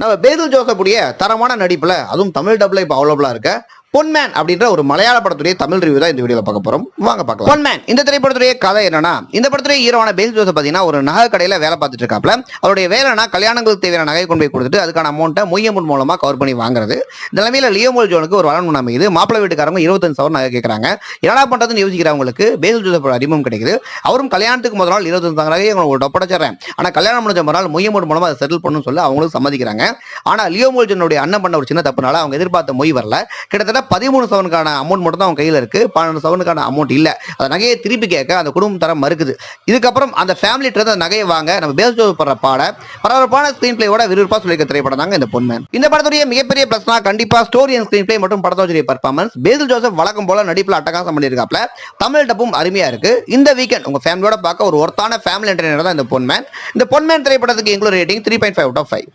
நம்ம பேதுல் ஜோசப் உடைய தரமான நடிப்புல அதுவும் தமிழ் டப்ல இப்ப அவைலபிளா இருக்க பொன்மேன் அப்படின்ற ஒரு மலையாள படத்துடைய தமிழ் ரிவ்யூ தான் இந்த வீடியோல பார்க்க போறோம். வாங்க பார்க்கலாம். பொன்மேன் இந்த திரைப்படத்துடைய கதை என்னன்னா, இந்த படத்துடைய ஹீரோவான பேதுல் ஜோசப் பாத்தீங்கன்னா ஒரு நகை கடையில வேலை பார்த்துட்டு இருக்காப்ல. அவருடைய வேலைனா கல்யாணங்களுக்கு தேவையான நகை கொண்டு போய் கொடுத்துட்டு அதுக்கான அமௌண்ட்டை மொய்யமுன் மூலமா கவர் பண்ணி வாங்குறது. இந்த நிலைமையில லியோமோல் ஜோனுக்கு ஒரு வளன் அமையுது. மாப்பிள்ளை வீட்டுக்காரங்க 25 சவரன் நகை கேட்கறாங்க. என்னடா பண்றதுன்னு யோசிக்கிறவங்களுக்கு பேதுல் ஜோசப் அறிமுகம் கிடைக்குது. அவரும் கல்யாணத்துக்கு முதல் நாள் 25 சவரன் நகையை உங்களுக்கு ஒப்படைச்சிடறேன், ஆனா கல்யாணம் முடிஞ்ச மறுநாள் மொய்யமுன் மூலமா அதை செட்டில் பண்ணணும்னு சொல்லி அவங்களும் சம்மதிக்கிறாங்க. ஆனா லியோமோல் ஜோனுடைய அண்ணன் பண்ண ஒரு சின்ன தப்புனால அவங்க எதிர்பார்த்த மொய் வரல. கிட்டத்தட்ட 13 சவனுக்கான அமௌண்ட் மட்டும் தான் அவங்க கையில இருக்கு. 12 சவனுக்கான அமௌண்ட் இல்ல. அந்த நகையை திருப்பி கேட்க அந்த குடும்பம் தர மறுக்குது. இதுக்கப்புறம் அந்த ஃபேமிலி கிட்ட அந்த நகையை வாங்க நம்ம பேதுல் ஜோசப் படுற பாட பரபரப்பான ஸ்கிரீன் பிளேயோட விறுவிறுப்பா சொல்லியிருக்க திரைப்படம் தாங்க இந்த பொன்மேன். இந்த படத்துடைய மிகப்பெரிய பிளஸ்னா கண்டிப்பா ஸ்டோரி அண்ட் ஸ்கிரீன் பிளே மற்றும் படத்தோடைய பெர்ஃபார்மன்ஸ். பேதுல் ஜோசப் வழக்கம் போல நடிப்புல அட்டகாசம் பண்ணியிருக்காப்ல. தமிழ் டப்பும் அருமையா இருக்கு. இந்த வீக்கெண்ட் உங்க ஃபேமிலியோட பார்க்க ஒரு ஒர்த்தான ஃபேமிலி என்டர்டெய்னர் தான் இந்த பொன்மேன். இந்த பொன்மேன் திரைப்படத்துக்கு எங்களோட ரேட்டிங் 3.5 out of 5.